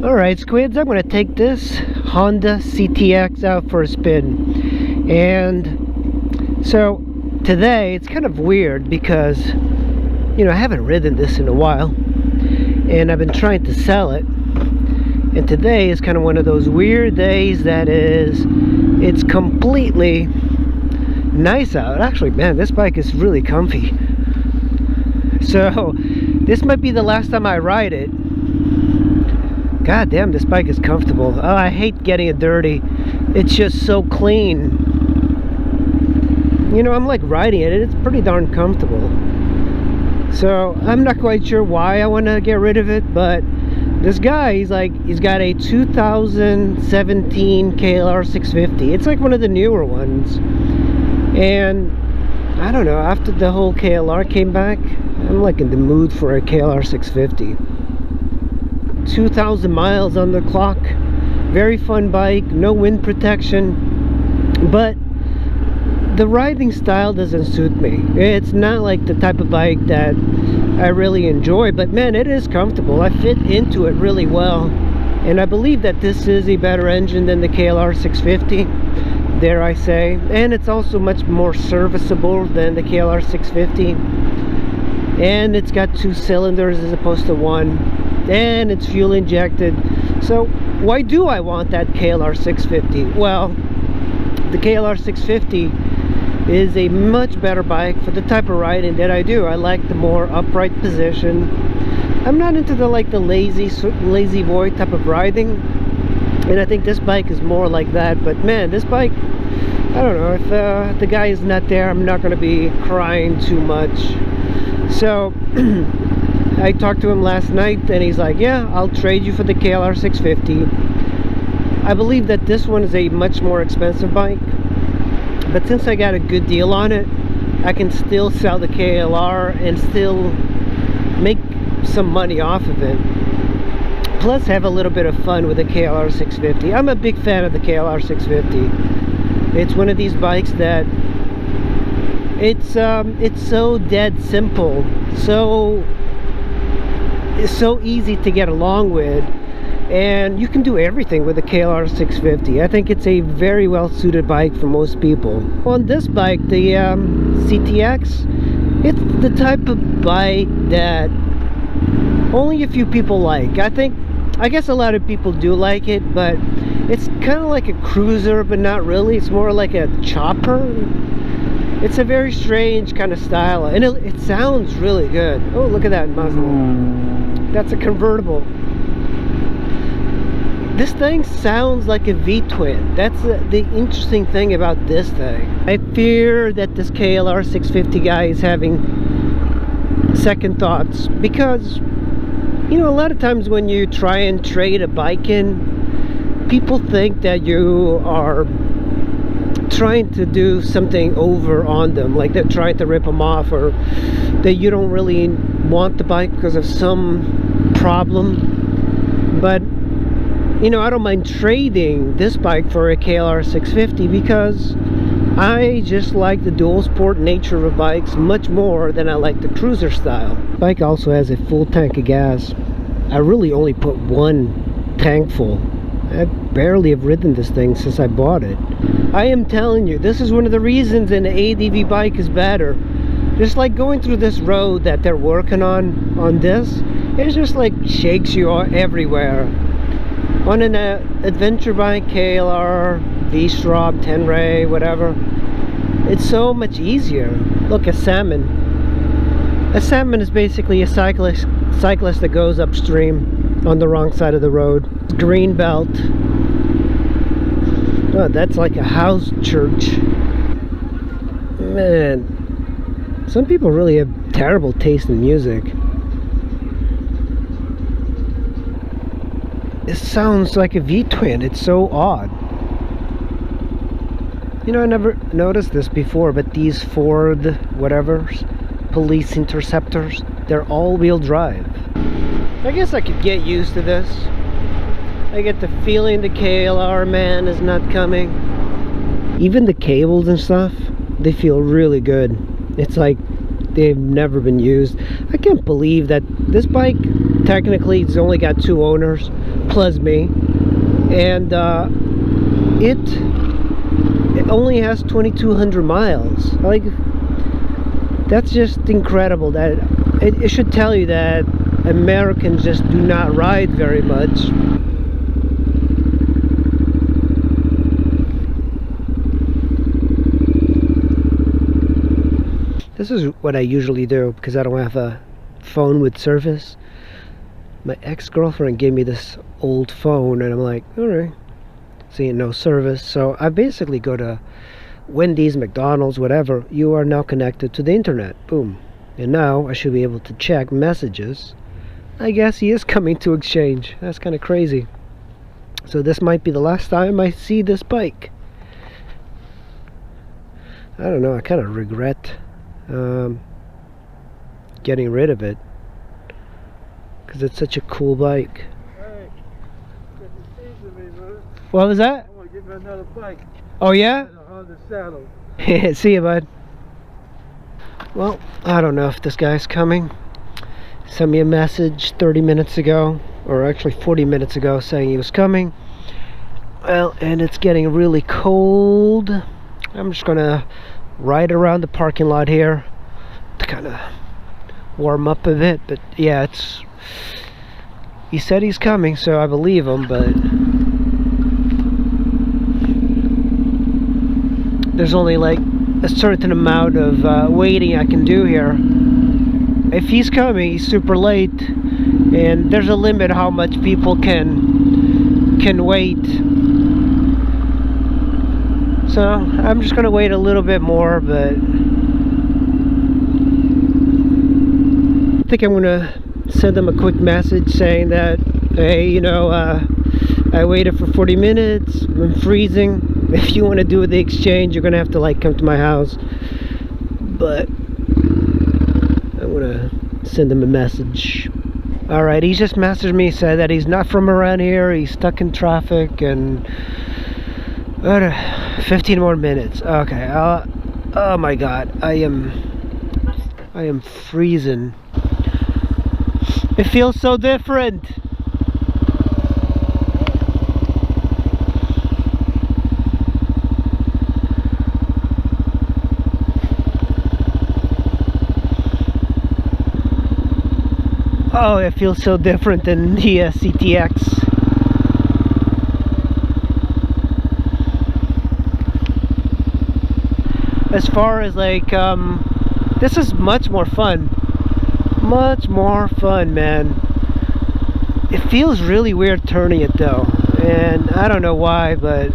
Alright, squids, I'm going to take this Honda CTX out for a spin. And so today it's kind of weird because, you know, I haven't ridden this in a while and I've been trying to sell it. And today is kind of one of those weird days that it's completely nice out. Actually, man, this bike is really comfy. So this might be the last time I ride it. God damn, this bike is comfortable. Oh, I hate getting it dirty. It's just so clean. You know, I'm like riding it. It's pretty darn comfortable. So I'm not quite sure why I want to get rid of it, but this guy, he's got a 2017 KLR 650. It's like one of the newer ones. And I don't know, after the whole KLR came back, I'm like in the mood for a KLR 650. 2,000 miles on the clock, very fun bike, no wind protection, but the riding style doesn't suit me. It's not like the type of bike that I really enjoy, but man, it is comfortable. I fit into it really well, and I believe that this is a better engine than the KLR 650, dare I say, and it's also much more serviceable than the KLR 650, and it's got 2 cylinders as opposed to 1. And it's fuel injected. So why do I want that KLR 650? Well, the KLR 650 is a much better bike for the type of riding that I do. I like the more upright position. I'm not into the lazy boy type of riding, and I think this bike is more like that. But man, this bike, I don't know, if the guy is not there, I'm not going to be crying too much. So I talked to him last night and he's like, yeah, I'll trade you for the KLR 650. I believe that this one is a much more expensive bike, but since I got a good deal on it, I can still sell the KLR and still make some money off of it, plus have a little bit of fun with the KLR 650. I'm a big fan of the KLR 650. It's one of these bikes that it's so dead simple, it's so easy to get along with, and you can do everything with the KLR 650. I think it's a very well suited bike for most people. On this bike, the CTX, it's the type of bike that only a few people like. I guess a lot of people do like it, but it's kind of like a cruiser, but not really. It's more like a chopper. It's a very strange kind of style, and it sounds really good. Oh, look at that muzzle. That's a convertible. This thing sounds like a V-twin. That's the interesting thing about this thing. I fear that this KLR 650 guy is having second thoughts, because, you know, a lot of times when you try and trade a bike in, people think that you are trying to do something over on them, like they're trying to rip them off, or that you don't really want the bike because of some problem. But, you know, I don't mind trading this bike for a KLR 650 because I just like the dual sport nature of bikes much more than I like the cruiser style. The bike also has a full tank of gas. I really only put one tank full. I barely have ridden this thing since I bought it. I am telling you, this is one of the reasons an ADV bike is better. Just like going through this road that they're working on this, it just like shakes you everywhere. On an adventure bike, KLR, V-Strop, Tenere, whatever, it's so much easier. Look, a salmon. A salmon is basically a cyclist that goes upstream on the wrong side of the road. Green belt. Oh, that's like a house church. Man, some people really have terrible taste in music. It sounds like a V-twin. It's so odd. You know, I never noticed this before, but these Ford whatevers, police interceptors, they're all-wheel drive. I guess I could get used to this. I get the feeling the KLR man is not coming. Even the cables and stuff, they feel really good. It's like they've never been used. I can't believe that this bike, technically it's only got 2 owners, plus me, and it only has 2,200 miles. Like, that's just incredible. That it should tell you that Americans just do not ride very much. This is what I usually do because I don't have a phone with service. My ex-girlfriend gave me this old phone, and I'm like, alright, seeing no service. So I basically go to Wendy's, McDonald's, whatever. You are now connected to the internet. Boom. And now I should be able to check messages. I guess he is coming to exchange. That's kind of crazy. So this might be the last time I see this bike. I don't know, I kind of regret getting rid of it, because it's such a cool bike. Hey, good to see you, man. What was that? I'm gonna give you another bike. Oh yeah? On the saddle. See you, bud. Well, I don't know if this guy's coming. Sent me a message 30 minutes ago, or actually 40 minutes ago, saying he was coming. Well, and it's getting really cold. I'm just gonna ride around the parking lot here to kind of warm up a bit. But yeah, he said he's coming, so I believe him, but there's only like a certain amount of waiting I can do here. If he's coming, he's super late, and there's a limit how much people can wait. So I'm just gonna wait a little bit more, but I think I'm gonna send them a quick message saying that, hey, you know, I waited for 40 minutes, I'm freezing. If you want to do the exchange, you're gonna have to like come to my house. But I'm gonna send him a message. Alright, he just messaged me, said that he's not from around here, he's stuck in traffic, and 15 more minutes. Okay. Oh my god, I am freezing. It feels so different. Oh, it feels so different than the CTX. As far as like, this is much more fun. Much more fun, man. It feels really weird turning it though, and I don't know why, but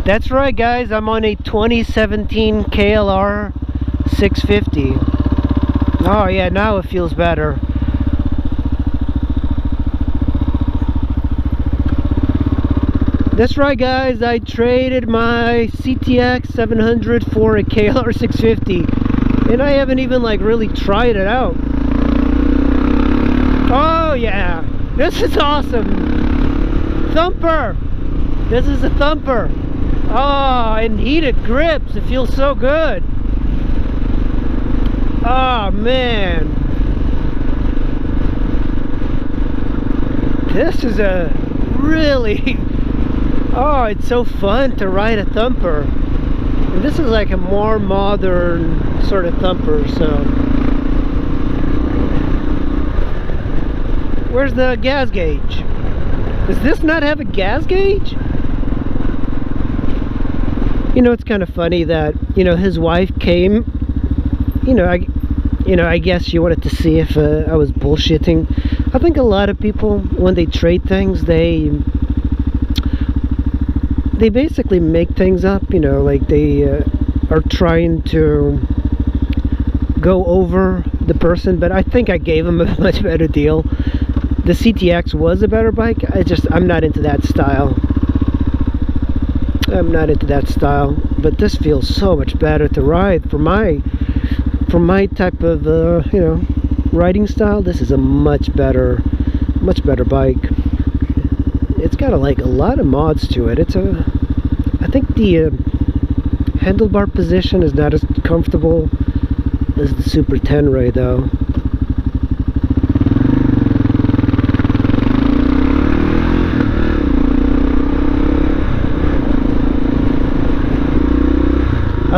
that's right, guys. I'm on a 2017 KLR 650. Oh yeah, now it feels better. That's right, guys, I traded my CTX700 for a KLR 650, and I haven't even like really tried it out. Oh yeah, this is awesome. Thumper, this is a thumper. Oh, and heated grips, it feels so good. Oh man, this is a really oh, it's so fun to ride a thumper. And this is like a more modern sort of thumper, so. Where's the gas gauge? Does this not have a gas gauge? You know, it's kind of funny that, you know, his wife came, I guess she wanted to see if I was bullshitting. I think a lot of people, when they trade things, they basically make things up, you know, like they are trying to go over the person. But I think I gave him a much better deal. The CTX was a better bike. I'm not into that style. I'm not into that style, but this feels so much better to ride for my type of riding style. This is a much better bike. It's got a lot of mods to it. I think the handlebar position is not as comfortable as the Super Tenere though.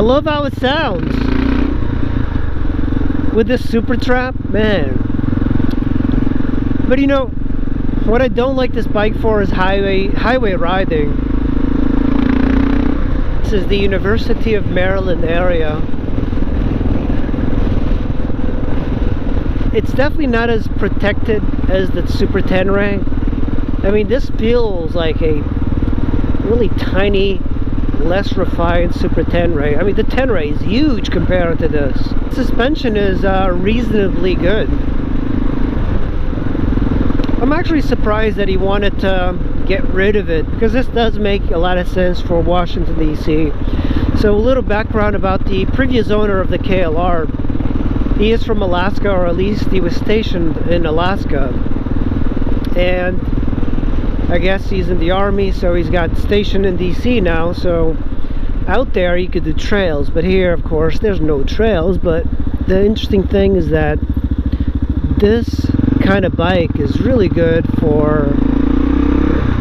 love how it sounds with this super trap, man. But you know, what I don't like this bike for is highway riding. This is the University of Maryland area. It's definitely not as protected as the Super Tenere. I mean, this feels like a really tiny, less refined Super Tenere. I mean, the Tenere is huge compared to this. Suspension is reasonably good. I'm actually surprised that he wanted to get rid of it, because this does make a lot of sense for Washington, D.C. So a little background about the previous owner of the KLR. He is from Alaska, or at least he was stationed in Alaska. And I guess he's in the Army, so he's got stationed in DC now. So out there you could do trails, but here of course there's no trails. But the interesting thing is that this kind of bike is really good for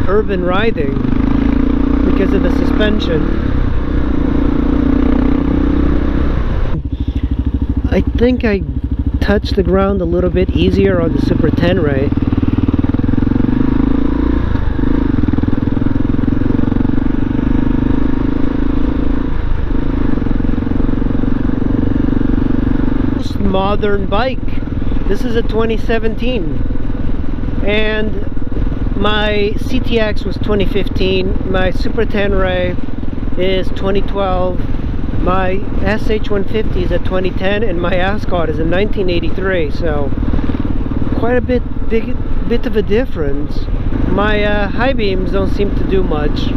urban riding because of the suspension. I think I touched the ground a little bit easier on the Super Tenere. Modern bike. This is a 2017, and my CTX was 2015, my Super Tenere is 2012, my SH150 is a 2010, and my Ascot is a 1983. So quite a bit of a difference. My high beams don't seem to do much.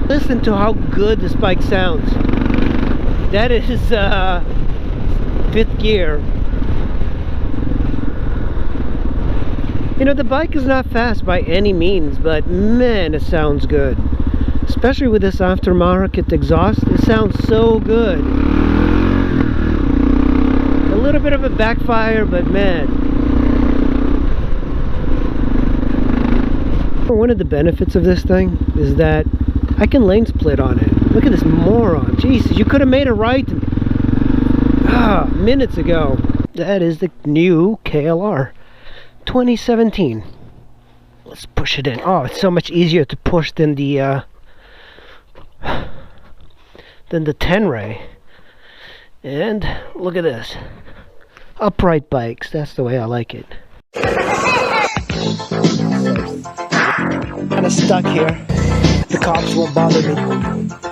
Listen to how good this bike sounds. That is 5th gear. You know, the bike is not fast by any means, but man, it sounds good. Especially with this aftermarket exhaust, it sounds so good. A little bit of a backfire, but man. One of the benefits of this thing is that I can lane split on it. Look at this moron. Jesus, you could have made it right minutes ago. That is the new KLR 2017. Let's push it in. Oh, it's so much easier to push than the Tenere. And look at this. Upright bikes. That's the way I like it. Kind of stuck here. The cops won't bother me.